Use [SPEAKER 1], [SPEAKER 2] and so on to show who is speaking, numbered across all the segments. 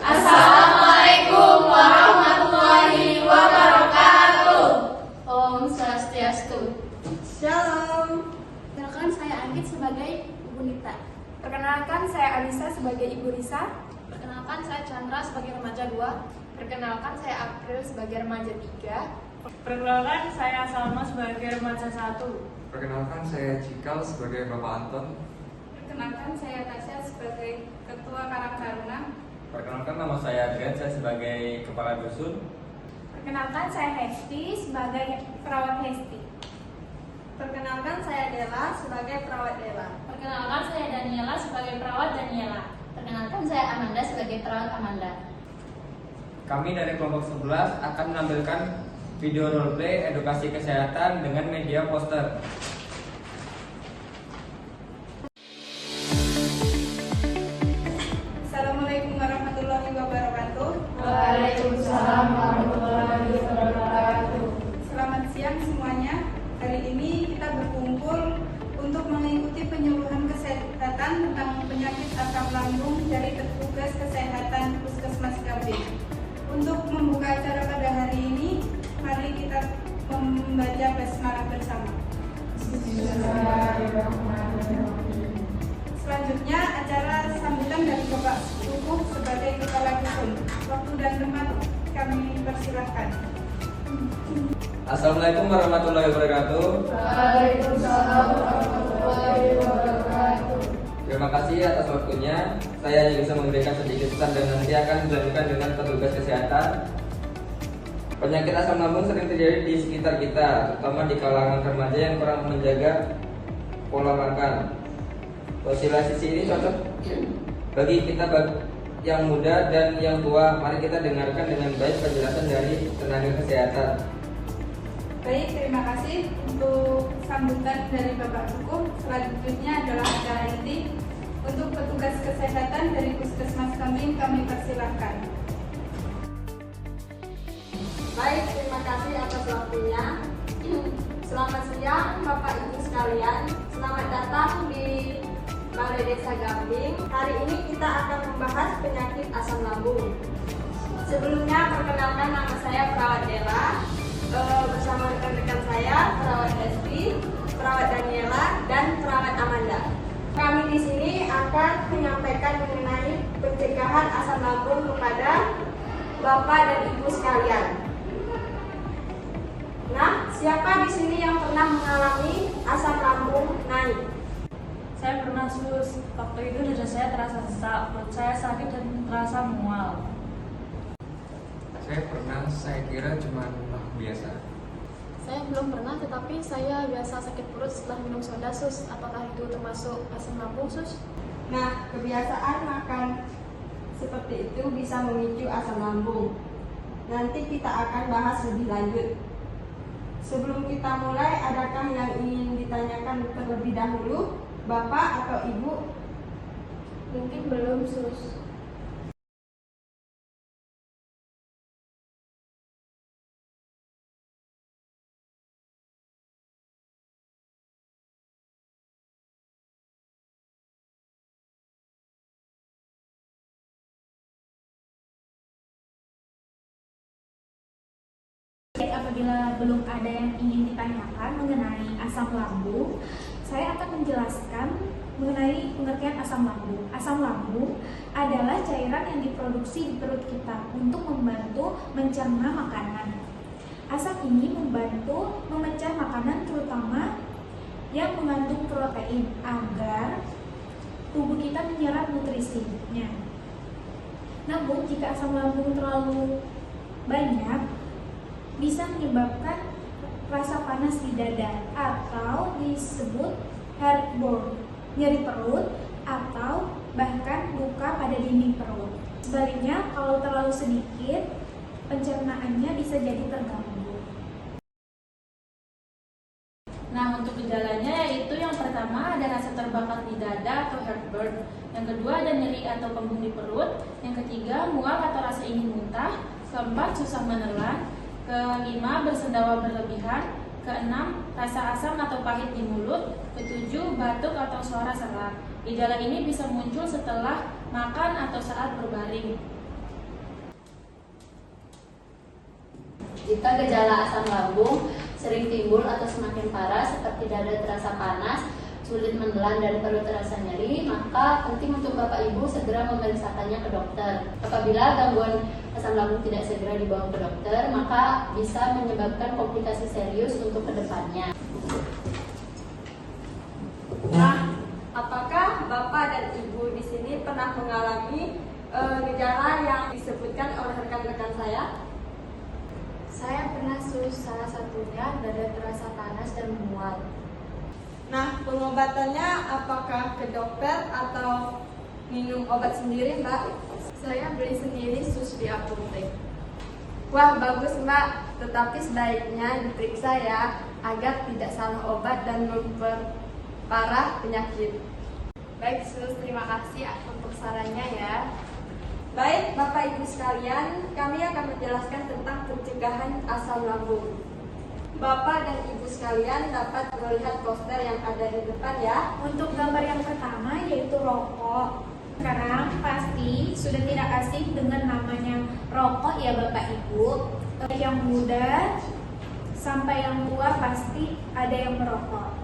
[SPEAKER 1] Assalamualaikum warahmatullahi wabarakatuh.
[SPEAKER 2] Om Swastiastu.
[SPEAKER 3] Shalom.
[SPEAKER 4] Perkenalkan saya Anggit sebagai Ibu Nita.
[SPEAKER 3] Perkenalkan saya Alisa sebagai Ibu Risa.
[SPEAKER 4] Perkenalkan saya Chandra sebagai remaja 2.
[SPEAKER 3] Perkenalkan saya April sebagai remaja 3.
[SPEAKER 5] Perkenalkan saya Salma sebagai remaja 1.
[SPEAKER 6] Perkenalkan saya Cikal sebagai Bapak Anton.
[SPEAKER 3] Perkenalkan saya Tasya sebagai Ketua Karang Taruna.
[SPEAKER 7] Perkenalkan nama saya Adrian, saya sebagai Kepala Dusun.
[SPEAKER 3] Perkenalkan saya Hesti sebagai Perawat Hesti. Perkenalkan saya Dela sebagai Perawat Dela.
[SPEAKER 2] Perkenalkan saya Daniela sebagai perawat Daniela. Perkenalkan saya Amanda sebagai perawat Amanda.
[SPEAKER 7] Kami dari kelompok 11 akan menampilkan video roleplay edukasi kesehatan dengan media poster.
[SPEAKER 3] Assalamualaikum warahmatullahi wabarakatuh.
[SPEAKER 2] Waalaikumsalam warahmatullahi wabarakatuh.
[SPEAKER 3] Selamat siang semuanya. Hari ini kita berkumpul untuk mengikuti penyuluhan kesehatan tentang penyakit asam lambung dari petugas kesehatan Puskesmas Gambing. Untuk membuka acara pada hari ini, mari kita membaca basmalah bersama. Selanjutnya acara sambutan dari Bapak Sukup sebagai Kepala Dusun. Waktu dan tempat kami persilahkan.
[SPEAKER 7] Assalamualaikum warahmatullahi wabarakatuh.
[SPEAKER 2] Waalaikumsalam warahmatullahi wabarakatuh.
[SPEAKER 7] Terima kasih atas waktunya. Saya hanya bisa memberikan sedikit pesan dan nanti akan dilanjutkan dengan petugas kesehatan. Penyakit asam lambung sering terjadi di sekitar kita, terutama di kalangan remaja yang kurang menjaga pola makan. Sosialisasi ini cocok bagi kita yang muda dan yang tua. Mari kita dengarkan dengan baik penjelasan dari tenaga kesehatan.
[SPEAKER 3] Baik, terima kasih untuk sambutan dari Bapak Sukup. Selanjutnya adalah acara inti. Untuk petugas kesehatan dari Puskesmas Gambing kami persilahkan.
[SPEAKER 8] Baik, terima kasih atas waktunya. Selamat siang Bapak Ibu sekalian. Selamat datang di Balai Desa Gambing. Hari ini kita akan membahas penyakit asam lambung. Sebelumnya perkenalkan nama saya Perawat Dela. Bersama rekan-rekan saya Perawat Hesti, Perawat Daniela, dan Perawat Amanda. Kami di sini akan menyampaikan mengenai pencegahan asam lambung kepada Bapak dan Ibu sekalian. Nah, siapa di sini yang pernah mengalami asam lambung naik?
[SPEAKER 5] Saya pernah sus. Waktu itu dada saya terasa sesak, perut saya sakit dan terasa mual.
[SPEAKER 6] Saya pernah, saya kira cuma biasa.
[SPEAKER 4] Saya belum pernah, tetapi saya biasa sakit perut setelah minum soda, Sus. Apakah itu termasuk asam lambung, Sus?
[SPEAKER 8] Nah, kebiasaan makan seperti itu bisa memicu asam lambung. Nanti kita akan bahas lebih lanjut. Sebelum kita mulai, adakah yang ingin ditanyakan terlebih dahulu, Bapak atau Ibu?
[SPEAKER 4] Mungkin belum, Sus.
[SPEAKER 9] Apabila belum ada yang ingin ditanyakan mengenai asam lambung, saya akan menjelaskan mengenai pengertian asam lambung. Asam lambung adalah cairan yang diproduksi di perut kita untuk membantu mencerna makanan. Asam ini membantu memecah makanan terutama yang mengandung protein agar tubuh kita menyerap nutrisinya. Namun jika asam lambung terlalu banyak, bisa menyebabkan rasa panas di dada atau disebut heartburn, nyeri perut, atau bahkan luka pada dinding perut. Sebaliknya, kalau terlalu sedikit, pencernaannya bisa jadi terganggu.
[SPEAKER 2] Nah, untuk gejalanya yaitu yang pertama ada rasa terbakar di dada atau heartburn. Yang kedua ada nyeri atau kembung di perut. Yang ketiga mual atau rasa ingin muntah. Keempat susah menelan. Kelima bersendawa berlebihan. Keenam rasa asam atau pahit di mulut. Ketujuh batuk atau suara serak. Gejala ini bisa muncul setelah makan atau saat berbaring.
[SPEAKER 1] Jika gejala asam lambung sering timbul atau semakin parah seperti dada terasa panas, sulit menelan dan perut terasa nyeri, maka penting untuk Bapak Ibu segera memeriksakannya ke dokter. Apabila gangguan asam lambung tidak segera dibawa ke dokter, maka bisa menyebabkan komplikasi serius untuk kedepannya.
[SPEAKER 8] Nah, apakah Bapak dan Ibu di sini pernah mengalami gejala yang disebutkan oleh rekan-rekan saya?
[SPEAKER 4] Saya pernah sus, salah satunya dada terasa panas dan mual.
[SPEAKER 8] Nah, pengobatannya apakah ke dokter atau minum obat sendiri, Mbak?
[SPEAKER 4] Saya beli sendiri sus di apotek.
[SPEAKER 8] Wah, bagus, Mbak. Tetapi sebaiknya diperiksa ya, agar tidak salah obat dan memperparah penyakit.
[SPEAKER 4] Baik sus, terima kasih untuk sarannya ya.
[SPEAKER 8] Baik, Bapak Ibu sekalian, kami akan menjelaskan tentang pencegahan asam lambung. Bapak dan Ibu sekalian dapat melihat poster yang ada di depan ya.
[SPEAKER 9] Untuk gambar yang pertama yaitu rokok. Sekarang pasti sudah tidak asing dengan namanya rokok ya Bapak Ibu. Yang muda sampai yang tua pasti ada yang merokok.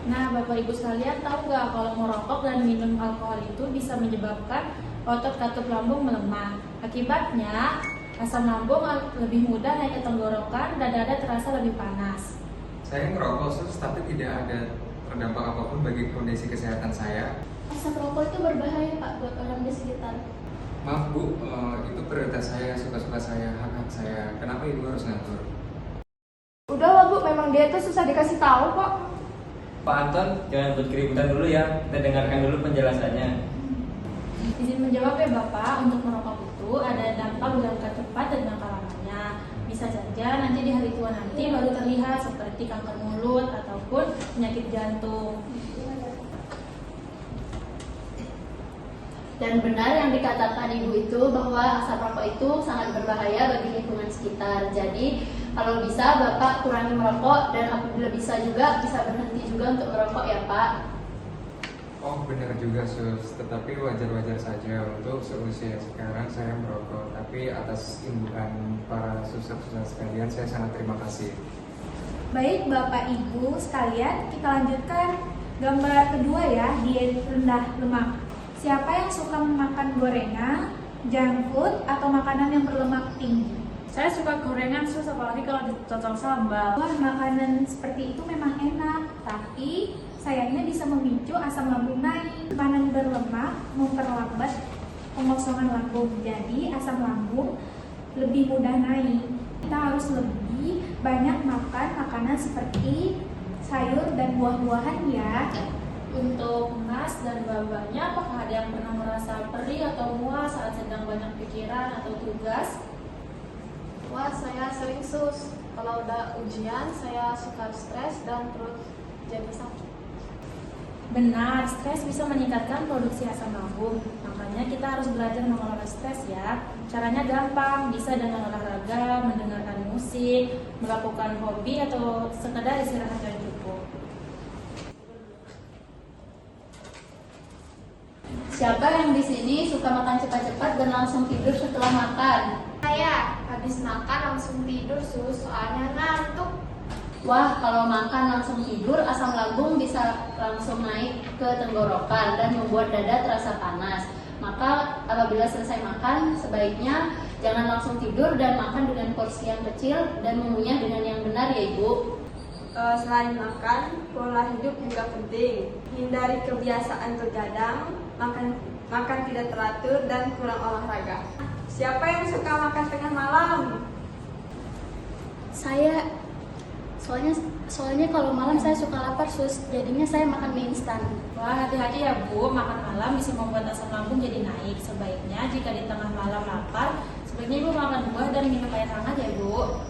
[SPEAKER 2] Nah, Bapak Ibu sekalian tahu nggak kalau merokok dan minum alkohol itu bisa menyebabkan otot katup lambung melemah. Akibatnya asam lambung lebih mudah naik ke tenggorokan dan dada terasa lebih panas.
[SPEAKER 6] Saya ngerokok sus, tapi tidak ada terdampak apapun bagi kondisi kesehatan saya.
[SPEAKER 1] Asap rokok itu berbahaya Pak buat orang di sekitar.
[SPEAKER 6] Maaf Bu, itu prioritas saya, suka-suka saya, hak-hak saya. Kenapa Ibu harus ngatur?
[SPEAKER 8] Udah lah Bu, memang dia itu susah dikasih tahu kok.
[SPEAKER 7] Pak Anton, jangan buat keributan dulu ya. Kita dengarkan dulu penjelasannya.
[SPEAKER 2] Izin menjawab ya Bapak, untuk merokok itu ada dampak jangka cepat dan jangka lamanya. Bisa saja nanti di hari tua nanti baru terlihat seperti kanker mulut ataupun penyakit jantung.
[SPEAKER 1] Dan benar yang dikatakan Ibu itu bahwa asap rokok itu sangat berbahaya bagi lingkungan sekitar. Jadi kalau bisa Bapak kurangi merokok dan apabila bisa juga bisa berhenti juga untuk merokok ya Pak.
[SPEAKER 6] Oh benar juga sus, tetapi wajar-wajar saja untuk seusia sekarang saya merokok. Tapi atas imbuhan para suster-suster sekalian saya sangat terima kasih.
[SPEAKER 9] Baik Bapak Ibu sekalian, kita lanjutkan gambar kedua ya, diet rendah lemak. Siapa yang suka makan gorengan, junk food, atau makanan yang berlemak tinggi?
[SPEAKER 5] Saya suka gorengan sus, apalagi kalau dicocol sambal.
[SPEAKER 9] Wah, makanan seperti itu memang enak, tapi sayangnya bisa memicu asam lambung naik. Makanan berlemak memperlambat pengosongan lambung, jadi asam lambung lebih mudah naik. Kita harus lebih banyak makan makanan seperti sayur dan buah-buahan ya.
[SPEAKER 2] Untuk Mas dan Babanya, apakah ada yang pernah merasa perih atau mual saat sedang banyak pikiran atau tugas?
[SPEAKER 4] Wah, saya sering sus. Kalau udah ujian, saya suka stres dan perut jadi sakit.
[SPEAKER 2] Benar, stres bisa meningkatkan produksi asam lambung. Makanya kita harus belajar mengelola stres ya. Caranya gampang, bisa dengan olahraga, mendengarkan musik, melakukan hobi, atau sekedar istirahat yang cukup.
[SPEAKER 1] Siapa yang di sini suka makan cepat-cepat dan langsung tidur setelah makan?
[SPEAKER 4] Saya habis makan langsung tidur sus, soalnya ngantuk.
[SPEAKER 1] Wah, kalau makan langsung tidur, asam lambung bisa langsung naik ke tenggorokan dan membuat dada terasa panas. Maka apabila selesai makan, sebaiknya jangan langsung tidur dan makan dengan porsi yang kecil dan mengunyah dengan yang benar ya Ibu.
[SPEAKER 8] Selain makan, pola hidup juga penting. Hindari kebiasaan begadang, makan tidak teratur, dan kurang olahraga. Siapa yang suka makan tengah malam?
[SPEAKER 1] Saya soalnya kalau malam saya suka lapar sus, jadinya saya makan mie instan.
[SPEAKER 2] Wah, hati-hati ya Bu, makan malam bisa membuat asam lambung jadi naik. Sebaiknya jika di tengah malam lapar, sebaiknya Ibu makan buah dan minum air hangat ya Bu.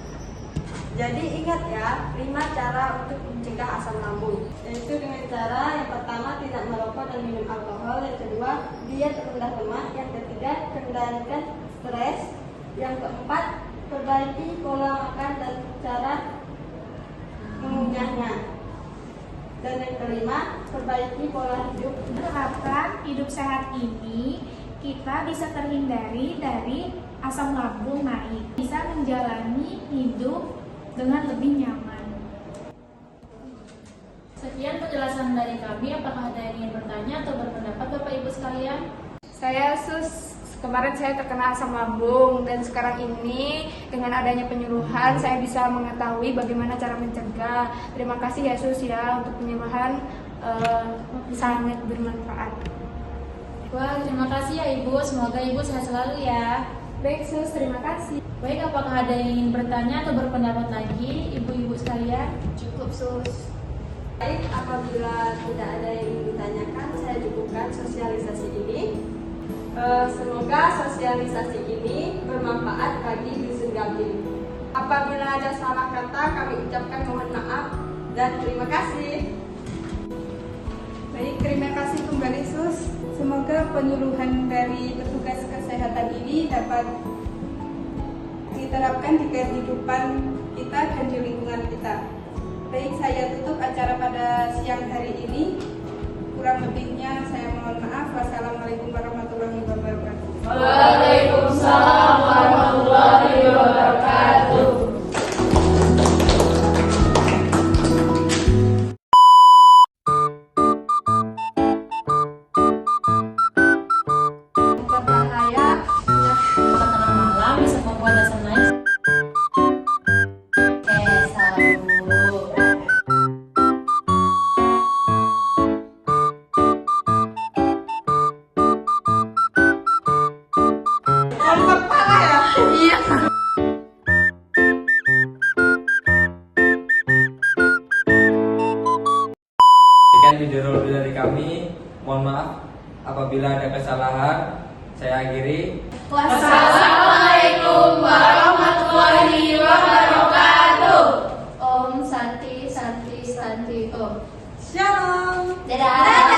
[SPEAKER 8] Jadi ingat ya, 5 cara untuk mencegah asam lambung. Yaitu dengan cara yang pertama tidak merokok dan minum alkohol, yang kedua diet rendah lemak, yang ketiga kendalikan stres, yang keempat perbaiki pola makan dan cara mengunyahnya, dan yang kelima perbaiki pola hidup.
[SPEAKER 9] Terapkan hidup sehat ini, kita bisa terhindari dari asam lambung naik, bisa menjalani hidup dengan lebih nyaman.
[SPEAKER 2] Sekian penjelasan dari kami. Apakah ada yang ingin bertanya atau berpendapat Bapak Ibu sekalian?
[SPEAKER 10] Saya kemarin saya terkena asam lambung dan sekarang ini dengan adanya penyuluhan saya bisa mengetahui bagaimana cara mencegah. Terima kasih ya Sus ya untuk penyuluhan, sangat bermanfaat.
[SPEAKER 2] Wah, terima kasih ya Ibu. Semoga Ibu sehat selalu ya.
[SPEAKER 10] Baik Sus, terima kasih.
[SPEAKER 2] Baik, apakah ada yang ingin bertanya atau berpendapat lagi Ibu-ibu sekalian?
[SPEAKER 4] Cukup Sus.
[SPEAKER 8] Baik, apabila tidak ada yang ingin ditanyakan, saya cukupkan sosialisasi ini. Semoga sosialisasi ini bermanfaat bagi dusun Gambing. Apabila ada salah kata, kami ucapkan mohon maaf dan terima kasih.
[SPEAKER 3] Baik, terima kasih kembali Sus. Semoga penyuluhan dari petugas kesehatan ini dapat diterapkan di kehidupan kita dan di lingkungan kita. Baik, saya tutup acara pada siang hari ini. Kurang lebihnya saya mohon maaf. Wassalamualaikum warahmatullahi wabarakatuh.
[SPEAKER 2] Waalaikumsalam warahmatullahi wabarakatuh.
[SPEAKER 8] Berbahaya.
[SPEAKER 2] Tengah malam bisa membuat rasa nice.
[SPEAKER 1] Sabu.
[SPEAKER 7] Sekian video review dari kami. Mohon maaf apabila ada kesalahan. Saya akhiri.
[SPEAKER 2] Wassalamualaikum warahmatullahi wabarakatuh.
[SPEAKER 1] Om Santi Santi Santi Om.
[SPEAKER 8] Shalom.
[SPEAKER 1] Dadah.